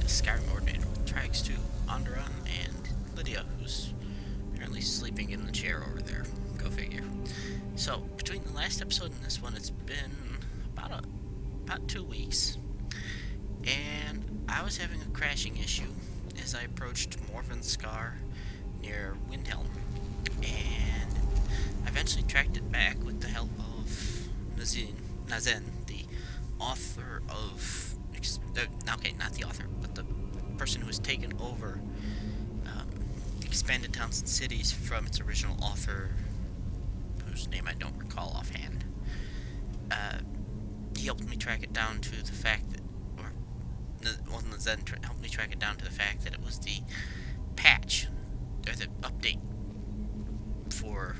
to Skyrim Ordinator with Trikes 2, Onderon, and Lydia, who's apparently sleeping in the chair over there. Go figure. So, between the last episode and this one, it's been about 2 weeks, and I was having a crashing issue as I approached Morven's Scar near Winterhold, and I eventually tracked it back with the help of Nazen, the author of... okay, not the author, but the person who has taken over Expanded Towns and Cities from its original author, whose name I don't recall offhand. He helped me track it down to the fact that, Nazen helped me track it down to the fact that it was the patch, or the update for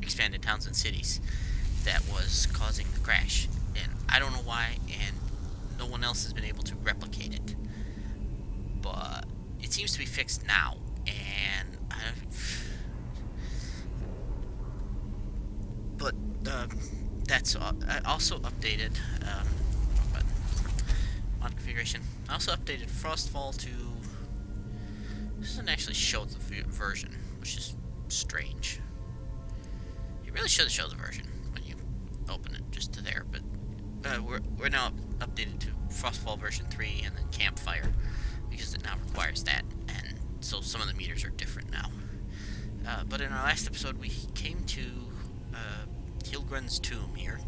Expanded Towns and Cities that was causing the crash. And I don't know why, and no one else has been able to replicate it. But it seems to be fixed now, and that's I also updated on configuration. I also updated Frostfall to... This doesn't actually show the version, which is strange. You really should show the version when you open it, just to there. But we're now updated to Frostfall version 3 and then Campfire, because it now requires that, and so some of the meters are different now. But in our last episode, we came to Hilgren's tomb here,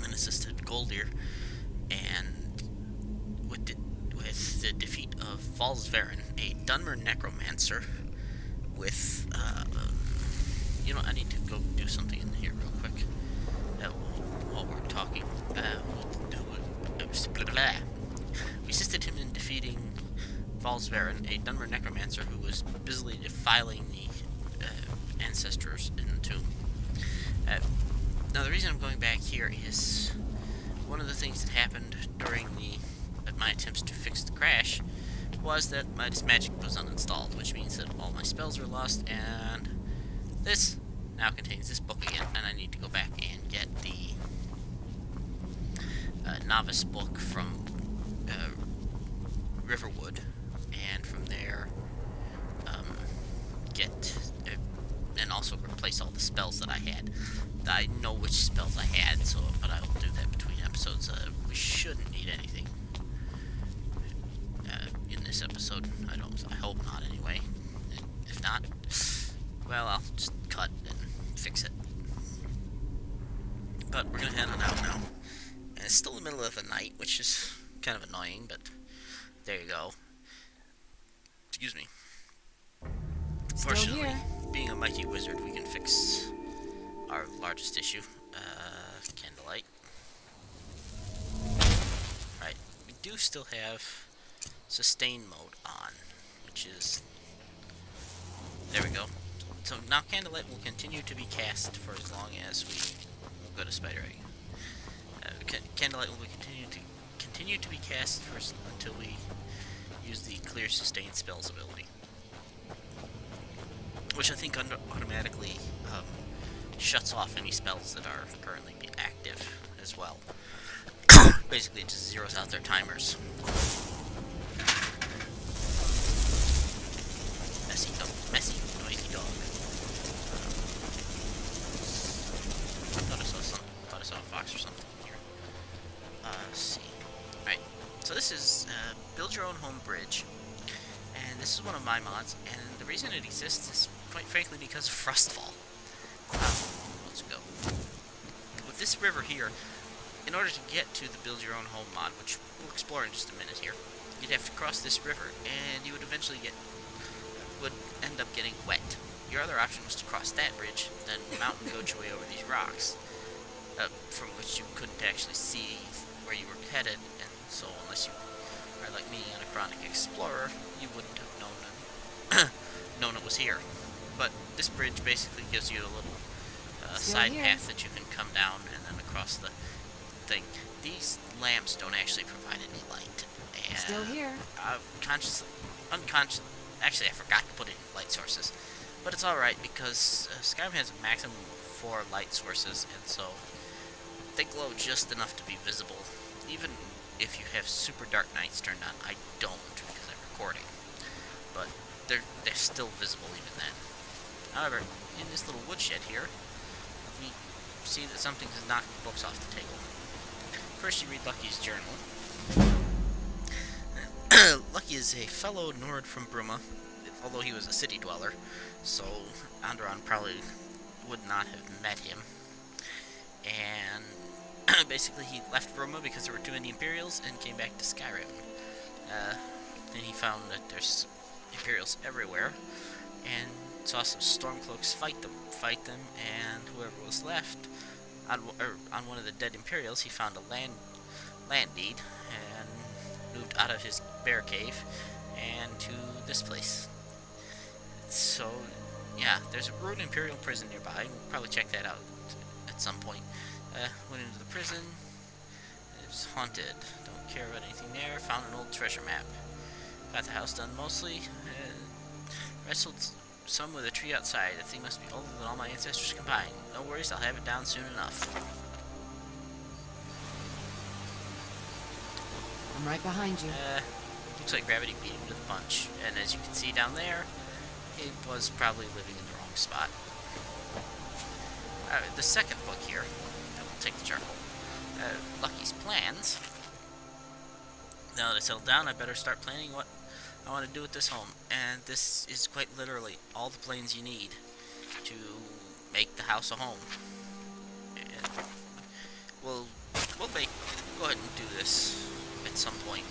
and assisted Golldir, and with the defeat of Valsvaren, a Dunmer necromancer, with I need to go do something in here real quick while we're talking. We assisted him in defeating Valsvaren, a Dunmer necromancer who was busily defiling the ancestors in the tomb. Now, the reason I'm going back here is one of the things that happened during my attempts to fix the crash was that my magic was uninstalled, which means that all my spells were lost, and this now contains this book again, and I need to go back and get the novice book from Riverwood, and from there and also replace all the spells that I had. I know which spells I had, but I will do that between episodes. We shouldn't need anything in this episode. I hope not, anyway. If not, well, I'll just cut and fix it. But we're gonna head on out now. And it's still the middle of the night, which is kind of annoying, but there you go. Excuse me. Fortunately, being a mighty wizard, we can fix our largest issue. Candlelight. Right, we do still have sustain mode on, which is... There we go. So now Candlelight will continue to be cast for as long as we go to Spider Egg. Candlelight will continue to be cast until we use the Clear Sustain spells ability, which I think automatically shuts off any spells that are currently active as well. Basically, it just zeroes out their timers. Messy, noisy dog. I thought I saw a fox or something here. Let's see. Alright, so this is Build Your Own Home Bridge. And this is one of my mods, and the reason it exists is, quite frankly, because of Frostfall. Let's go. With this river here, in order to get to the Build Your Own Home mod, which we'll explore in just a minute here, you'd have to cross this river, and you would eventually end up getting wet. Your other option was to cross that bridge, then mountain goat your way over these rocks, from which you couldn't actually see where you were headed, and so unless you are like me and a chronic explorer, you wouldn't have known it was here. But this bridge basically gives you a little side path that you can come down and then across the thing. These lamps don't actually provide any light. And Still here. Actually, I forgot to put in light sources, but it's alright because Skyrim has a maximum of 4 light sources, and so they glow just enough to be visible, even if you have super dark nights turned on. I don't because I'm recording, but they're still visible even then. However, in this little woodshed here, we see that something has knocked the books off the table. First, you read Lucky's journal. Lucky is a fellow Nord from Bruma, although he was a city dweller, so Andron probably would not have met him. And basically he left Bruma because there were too many Imperials and came back to Skyrim. Then he found that there's Imperials everywhere, and saw some Stormcloaks fight them, and whoever was left, on one of the dead Imperials, he found a land deed, and moved out of his bear cave, and to this place. So, yeah, there's a ruined Imperial prison nearby. We'll probably check that out at some point. Went into the prison. It's haunted. Don't care about anything there. Found an old treasure map. Got the house done mostly. Wrestled some with a tree outside. The thing must be older than all my ancestors combined. No worries, I'll have it down soon enough. I'm right behind you. Looks like gravity beat him to the punch. And as you can see down there, he was probably living in the wrong spot. The second book here, I will take the charcoal. Lucky's plans. Now that I settled down, I better start planning what I want to do with this home. And this is quite literally all the plans you need to make the house a home. And we'll go ahead and do this at some point.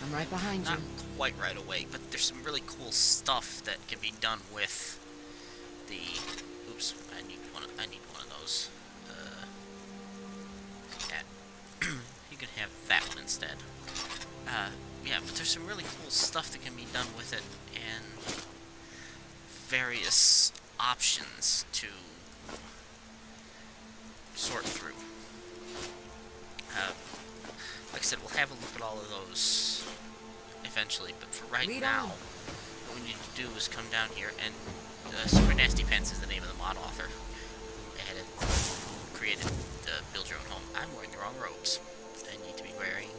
I'm right behind you. Not quite right away, but there's some really cool stuff that can be done with the. Oops, I need one of those. You can have that one instead. Yeah, but there's some really cool stuff that can be done with it, and various options to sort through. Like I said, we'll have a look at all of those eventually, but for right now, what we need to do is come down here, and Super Nasty Pants is the name of the mod author who created the Build Your Own Home. I'm wearing the wrong robes. I need to be wearing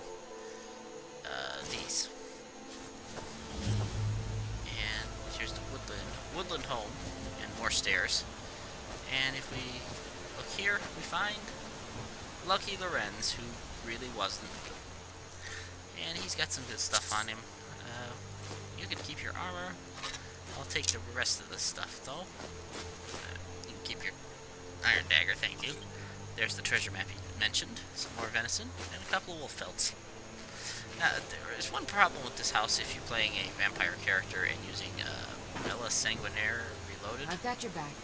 these. And here's the woodland home, and more stairs. And if we look here, we find Lucky Lorenz, who really wasn't. And he's got some good stuff on him. You can keep your armor. I'll take the rest of this stuff, though. You can keep your iron dagger, thank you. There's the treasure map you mentioned. Some more venison, and a couple of wolf pelts. There is one problem with this house if you're playing a vampire character and using Bella Sanguinaire Reloaded. I've got your back.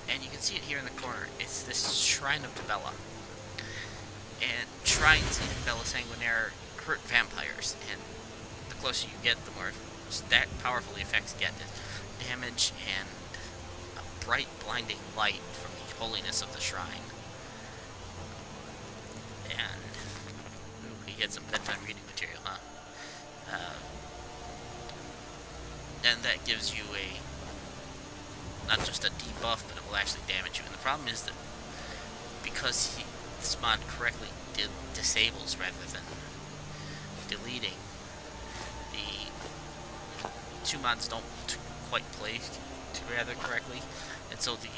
And you can see it here in the corner. It's this Shrine of Bella. And shrines in Bella Sanguinaire hurt vampires, and the closer you get, the more that powerful the effects get. Damage and a bright, blinding light from the holiness of the shrine. And we get some bedtime reading material, huh? And that gives you not just a debuff, but it will actually damage you. And the problem is that because this mod correctly disables rather than deleting, the two mods don't quite play together correctly, and so the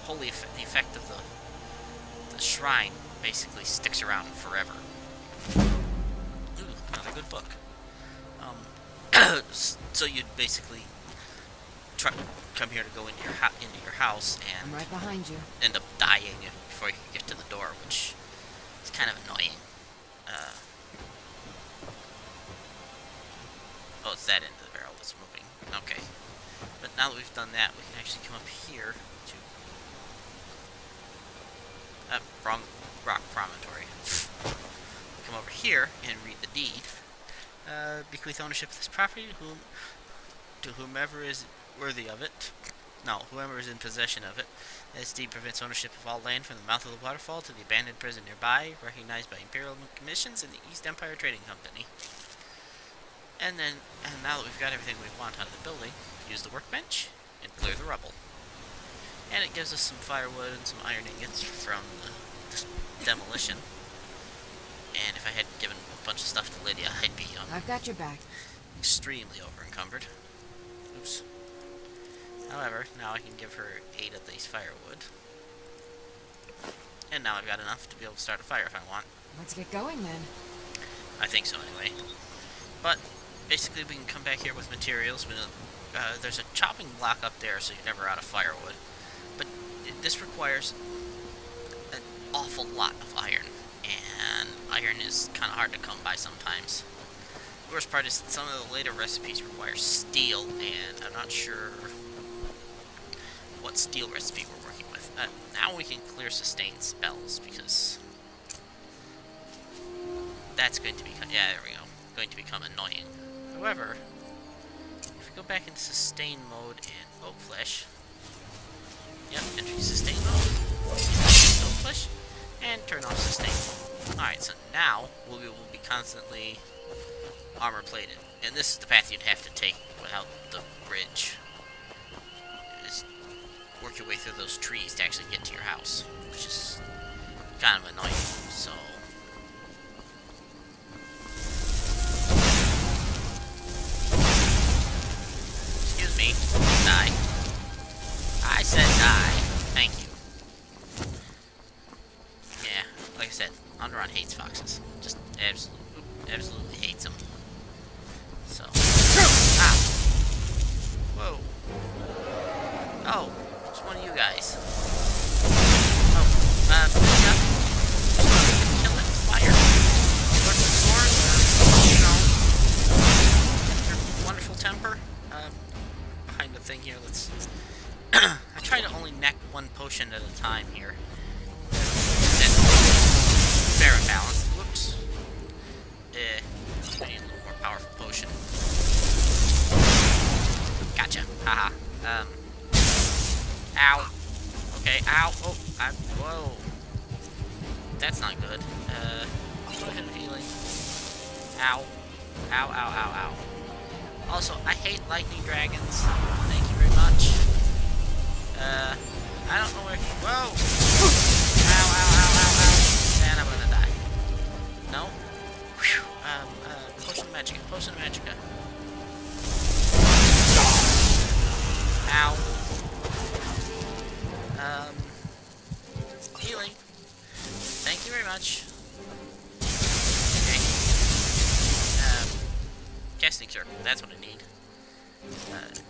the effect of the shrine basically sticks around forever. Ooh, another good book. So you'd basically come here to go into your house and I'm right behind you. end up dying before you can get to the door, which is kind of annoying. Oh, it's that end of the barrel that's moving. Okay. But now that we've done that, we can actually come up here to wrong rock promontory. Come over here and read the deed. Bequeath ownership of this property to whomever is worthy of it. No, whoever is in possession of it. This deed prevents ownership of all land from the mouth of the waterfall to the abandoned prison nearby, recognized by Imperial commissions and the East Empire Trading Company. And now that we've got everything we want out of the building, use the workbench and clear the rubble. And it gives us some firewood and some iron ingots from the demolition. And if I hadn't given a bunch of stuff to Lydia, I'd be I've got your back. extremely over-encumbered. Oops. However, now I can give her 8 of these firewood. And now I've got enough to be able to start a fire if I want. Let's get going then. I think so, anyway. But, basically, we can come back here with materials. There's a chopping block up there, so you're never out of firewood. But this requires an awful lot of iron. And iron is kind of hard to come by sometimes. The worst part is that some of the later recipes require steel, and I'm not sure what steel recipe we're working with. Now we can clear sustained spells, because that's going to become, yeah, there we go, going to become annoying. However, if we go back into sustain mode in Oak Flesh, yep, entry sustain mode, Oak Flesh, and turn off sustain mode. Alright, so now we will be constantly armor plated, and this is the path you'd have to take without the bridge. Is work your way through those trees to actually get to your house, which is kind of annoying. So excuse me, die. I said die. Thank you. Yeah, like I said, Underon hates foxes. Just absolutely hates them. So, ah, whoa. Oh, it's one of you guys. Oh, yeah. Kill it with fire. Or some sword, or, your wonderful temper. Behind the thing here, let's... I try to only neck one potion at a time here. That's fair and balanced. Whoops. I need a little more powerful potion. Gotcha. Haha. Ow. Okay, ow. Oh, whoa. That's not good. Go ahead and healing. Ow. Ow, ow, ow, ow. Also, I hate lightning dragons. Thank you very much. I don't know where he... Whoa! Ow, ow, ow, ow, ow. And I'm gonna die. No? Whew. Potion of Magicka. Potion of Magicka. Ow. Healing. Thank you very much. Okay. Casting circle. That's what I need.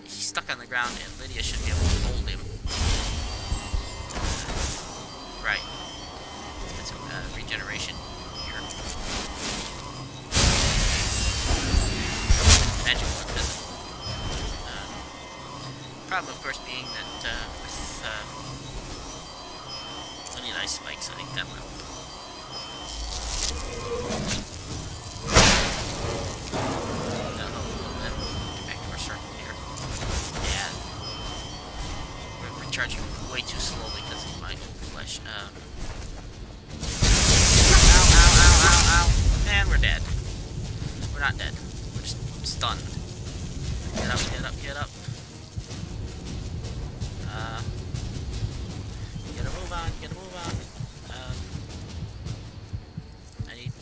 He's stuck on the ground, and Lydia should be able to hold him. Right. Get some regeneration here. Magic one visit. Problem, of course, being that with plenty of ice spikes, I think that'll help. That'll help a little bit. Get back to our circle here. Yeah. We're recharging way too slowly because of my flesh. Ow, ow, ow, ow, ow. And we're dead. We're not dead. We're just stunned. Get up, get up, get up. Get a move on, get a move on. I need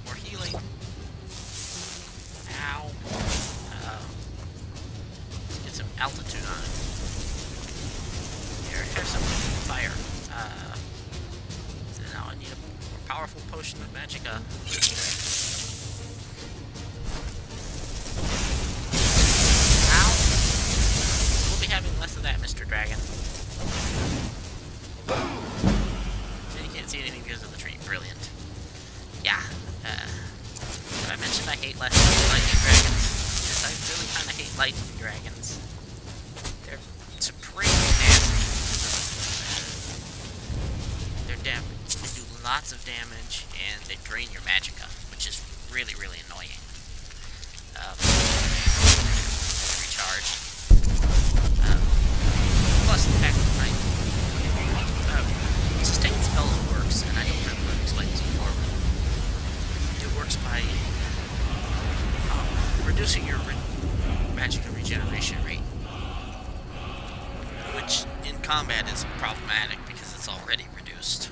more healing. Ow. Get some altitude on it. Here, have some fire. Now I need a more powerful potion of Magicka. Having less of that, Mr. Dragon. And you can't see anything because of the tree. Brilliant. Yeah. I mentioned I hate lightning dragons. Yes, I really kind of hate lightning dragons. They're supremely nasty. They do lots of damage, and they drain your Magicka, which is really, really annoying. Recharge. Plus, the fact that sustain spells works, and I don't remember explaining this before, but it works by reducing your Magicka regeneration rate, which in combat is problematic because it's already reduced.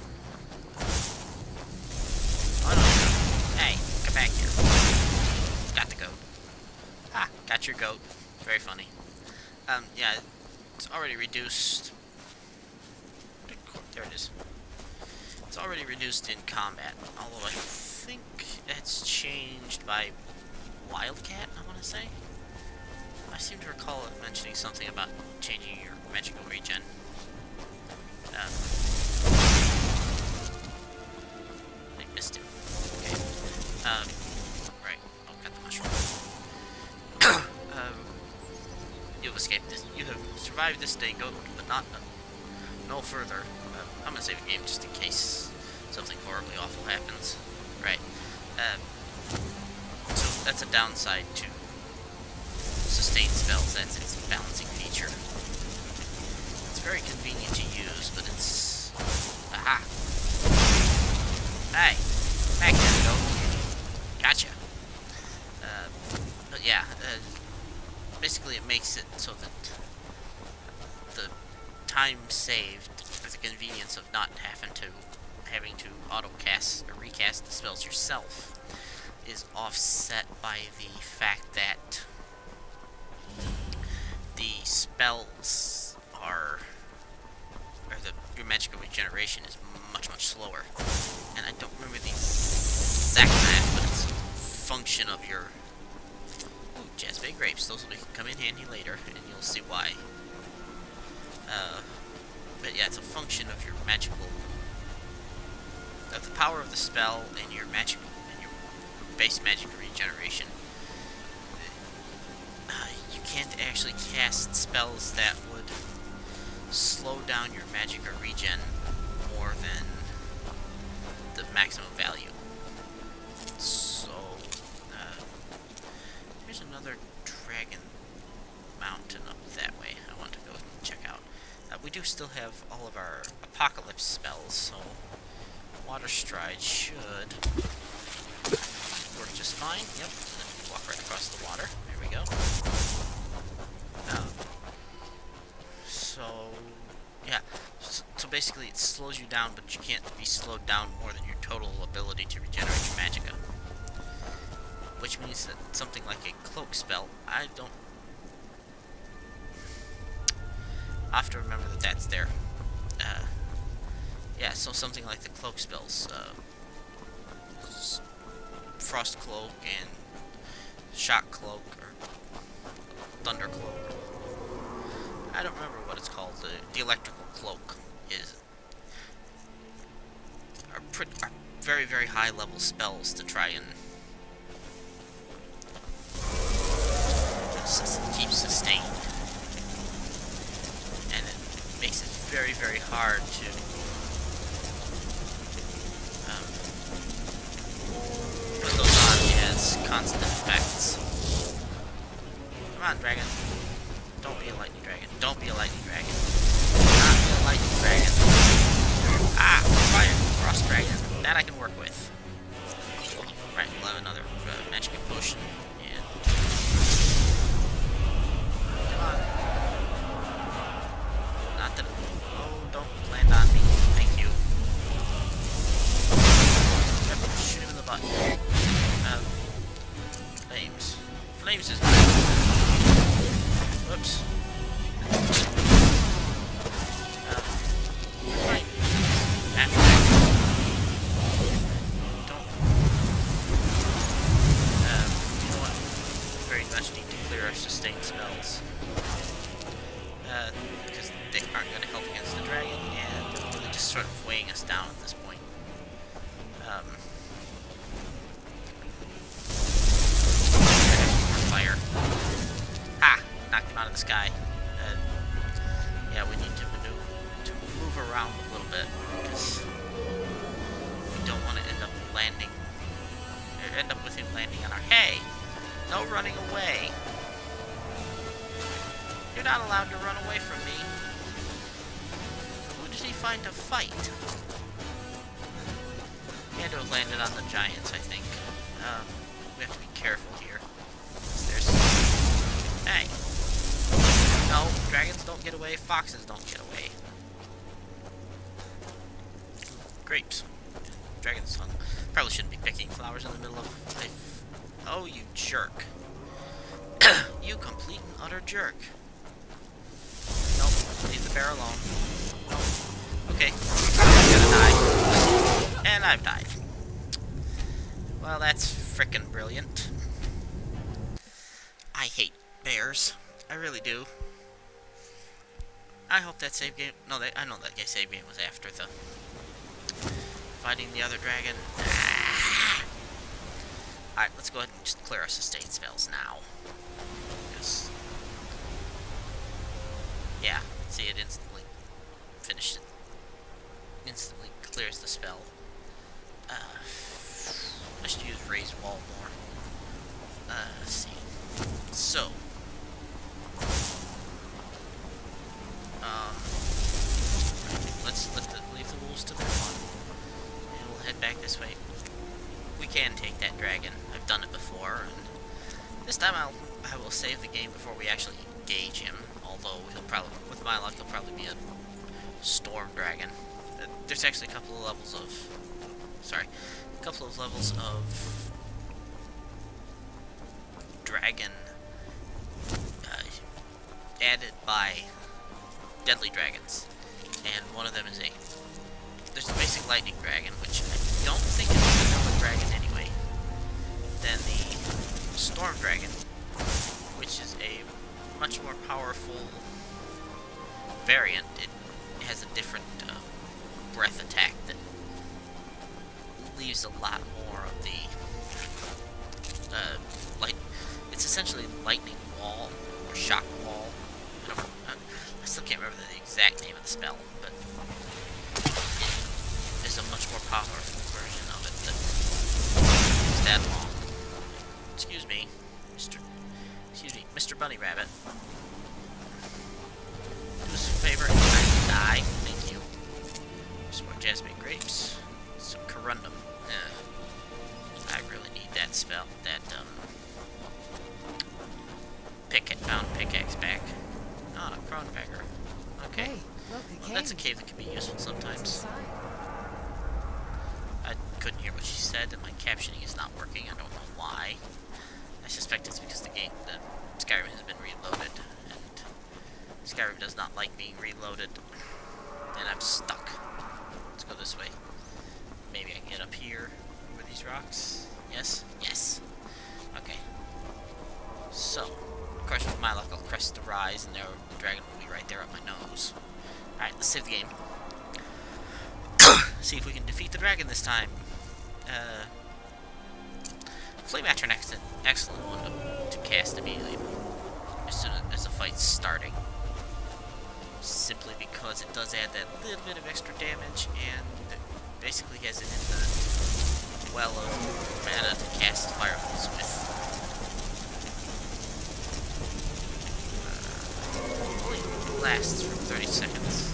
Got your goat. Very funny. Yeah, it's already reduced. There it is. It's already reduced in combat, although I think it's changed by Wildcat, I want to say. I seem to recall it mentioning something about changing your magical regen. I missed him. Okay. Right. Oh, got the mushroom. You've escaped this. You have survived this day, goat, but not no further. I'm gonna save the game just in case something horribly awful happens. Right. So that's a downside to sustain spells. That's its balancing feature. It's very convenient to use, but it's... Aha! Hey! Back there, goat. Gotcha. But yeah, basically it makes it so that the time saved, or the convenience of not having to auto-cast or recast the spells yourself, is offset by the fact that the spells are, your magical regeneration is much slower. And I don't remember the exact math, but it's a function of your... Ooh, Jazzbay grapes. Those will come in handy later, and you'll see why. But yeah, it's a function of your magical... of the power of the spell and your magical... and your base magical regeneration. You can't actually cast spells that would slow down your magic or regen more than the maximum value. So, here's another dragon mountain up that way I want to go check out. We do still have all of our apocalypse spells, so water stride should work just fine. Yep, walk right across the water. There we go. So, yeah. So basically it slows you down, but you can't be slowed down more than your total ability to regenerate your magicka. Which means that something like a cloak spell, I have to remember that that's there. Yeah, so something like the cloak spells, frost cloak and shock cloak or thunder cloak. I don't remember what it's called. The electrical cloak are very high level spells to try and keep sustained, and it makes it very hard to put those on as constant effects. Come on, dragon. Don't be a lightning dragon. Don't be a lightning dragon. Not be a lightning dragon. Ah, fire. Frost dragon. That I can work with. Right, we'll have another magic potion. And... Come on. Not that... Oh, don't land on me. Thank you. Yep, shoot him in the butt. Flames. Flames is good. Whoops. Right. After that. Don't. You know what? Very much need to clear our sustained spells. Because they aren't going to help against the dragon, and they're really just sort of weighing us down at this point. Fire. Ah! Knocked him out of the sky. Yeah, we need to move around a little bit, because we don't want to end up with him landing on our... Hey! No running away! You're not allowed to run away from me. Who did he find to fight? He had to have landed on the giants, I think. We have to be careful here. There's... Hey! No, dragons don't get away, foxes don't get away. Grapes. Dragon's tongue. Probably shouldn't be picking flowers in the middle of life. Oh, you jerk. you complete and utter jerk? Nope, leave the bear alone. Nope. Okay, I'm gonna die. And I've died. Well, that's frickin' brilliant. I hate bears. I really do. I hope that save game... No, I know that save game was after the... fighting the other dragon. Ah! Alright, let's go ahead and just clear our sustain spells now. Because... yeah, see, it instantly finished it. Instantly clears the spell. I should use Raise Wall more. Let's see. So... let's leave the wolves to their fun. And we'll head back this way. We can take that dragon. I've done it before, and this time I will save the game before we actually engage him. Although he'll probably, with my luck, he'll probably be a storm dragon. There's actually a couple of levels of dragon added by deadly dragons, and one of them is there's a basic lightning dragon, which I don't think is a vanilla dragon anyway. Then the storm dragon, which is a much more powerful variant. It has a different breath attack that leaves a lot more of the light. It's essentially lightning wall or shock wall. I still can't remember the exact name of the spell, but it is a much more powerful version of it that is that long. Excuse me, Mr. Bunny Rabbit. Do us a favor and die. Thank you. Some more jasmine grapes. Some corundum. I really need that spell. That found pickaxe back. Ah, Crownpecker. Okay. Hey, look, Well, that's a cave that can be useful sometimes. I couldn't hear what she said, and my captioning is not working. I don't know why. I suspect it's because the Skyrim has been reloaded, and Skyrim does not like being reloaded, and I'm stuck. Let's go this way. Maybe I can get up here over these rocks. Yes? Yes. Okay. So, of course, with my luck, I'll crest the rise, and the dragon will be right there at my nose. Alright, let's save the game. See if we can defeat the dragon this time. Flame Atcher an excellent one to cast immediately as soon as the fight's starting. Simply because it does add that little bit of extra damage, and it basically has it in the well of mana to cast fireballs with. Only lasts for 30 seconds.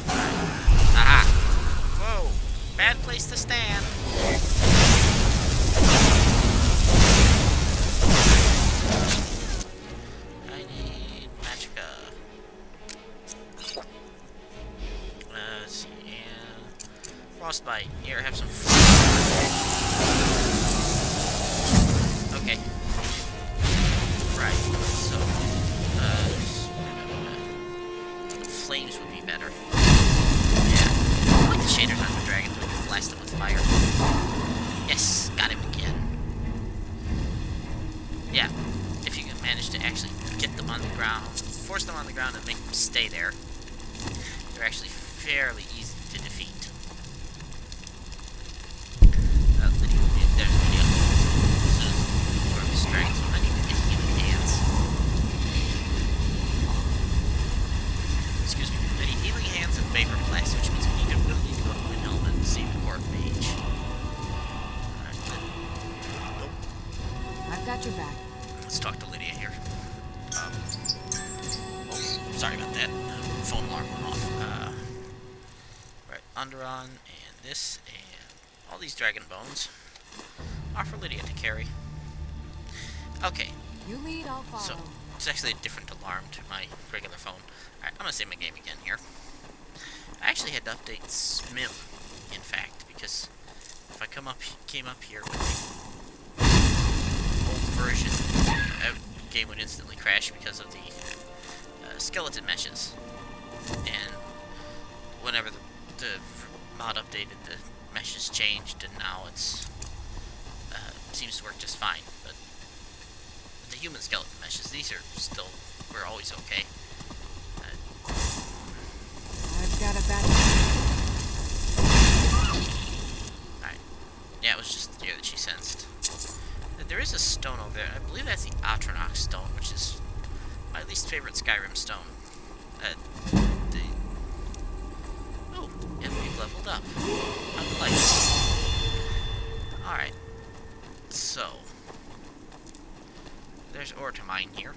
Aha! Whoa! Bad place to stand. I need magicka. Let's see, and frostbite. Here, have some okay. Right, so, flames would be better. Yeah. I like the shaders on the dragons when you blast them with fire. Yes, got him again. Yeah, if you can manage to actually get them on the ground, force them on the ground and make them stay there, they're actually fairly easy to defeat. There's Lydia. So, for the dragons, I need to get healing hands. Excuse me. I need healing hands and vapor blast, which means we will need to go to Winterhold and save the court mage. Alright, then. Nope. I've got your back. Let's talk to Lydia here. Oh, sorry about that. Phone alarm went off. Right, Underon, and this, and all these dragon bones are for Lydia to carry. Okay. You lead, I'll follow. So, it's actually a different alarm to my regular phone. Alright, I'm gonna save my game again here. I actually had to update SMIM, in fact, because if I came up here with version, the game would instantly crash because of the skeleton meshes. And whenever the mod updated, the meshes changed, and now it's seems to work just fine. But the human skeleton meshes, these are still, we're always okay. I've got a back. Alright. Yeah, it was just here that she sensed. There is a stone over there. I believe that's the Atronach stone, which is my least favorite Skyrim stone. Oh, and we've leveled up. How delightful. Alright. So, there's ore to mine here.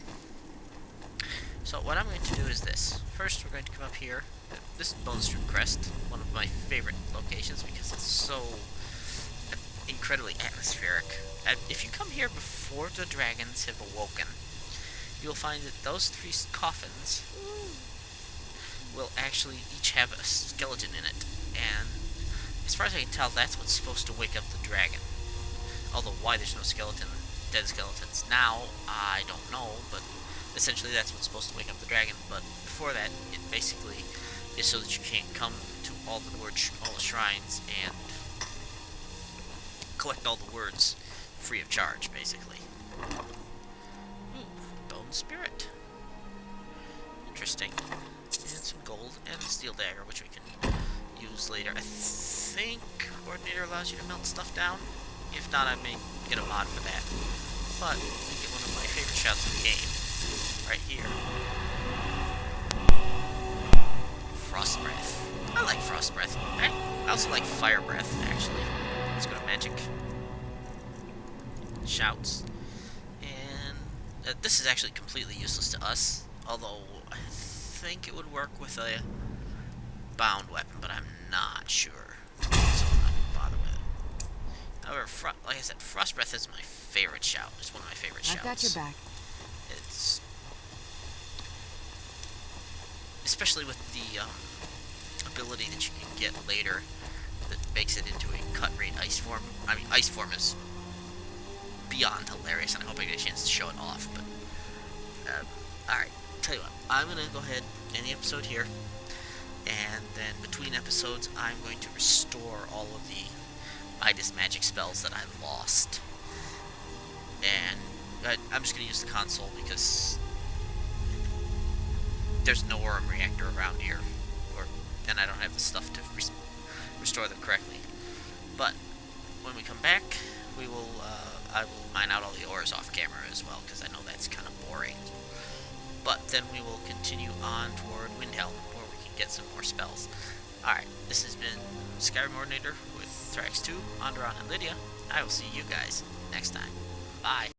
So what I'm going to do is this. First, we're going to come up here. This is Bone Street Crest, one of my favorite locations because it's so incredibly atmospheric. If you come here before the dragons have awoken, you'll find that those 3 coffins will actually each have a skeleton in it. And as far as I can tell, that's what's supposed to wake up the dragon. Although why there's no dead skeletons now, I don't know, but essentially that's what's supposed to wake up the dragon. But before that, it basically is so that you can't come to all the shrines and collect all the words free of charge, basically. Ooh, bone spirit. Interesting. And some gold and a steel dagger, which we can use later. I think Ordinator allows you to melt stuff down. If not, I may get a mod for that. But we get one of my favorite shots in the game. Right here. Frost breath. I like frost breath. I also like fire breath, actually. Let's go to magic. Shouts. And this is actually completely useless to us. Although I think it would work with a bound weapon, but I'm not sure. So I'm not gonna bother with it. However, like I said, frost breath is my favorite shout. It's one of my favorite shouts. I've got your back. It's especially with the ability that you can get later that makes it into a cut rate ice form. I mean, ice form is beyond hilarious, and I hope I get a chance to show it off. But alright, tell you what, I'm gonna go ahead and end the episode here, and then between episodes, I'm going to restore all of the Midas magic spells that I lost. And I'm just gonna use the console because there's no Orem reactor around here, and I don't have the stuff to restore them correctly. But when we come back, we will I will mine out all the ores off camera as well, because I know that's kind of boring. But then we will continue on toward Winterhold, where we can get some more spells. Alright, this has been Skyrim Ordinator with Thrax 2, Onderon, and Lydia. I will see you guys next time. Bye.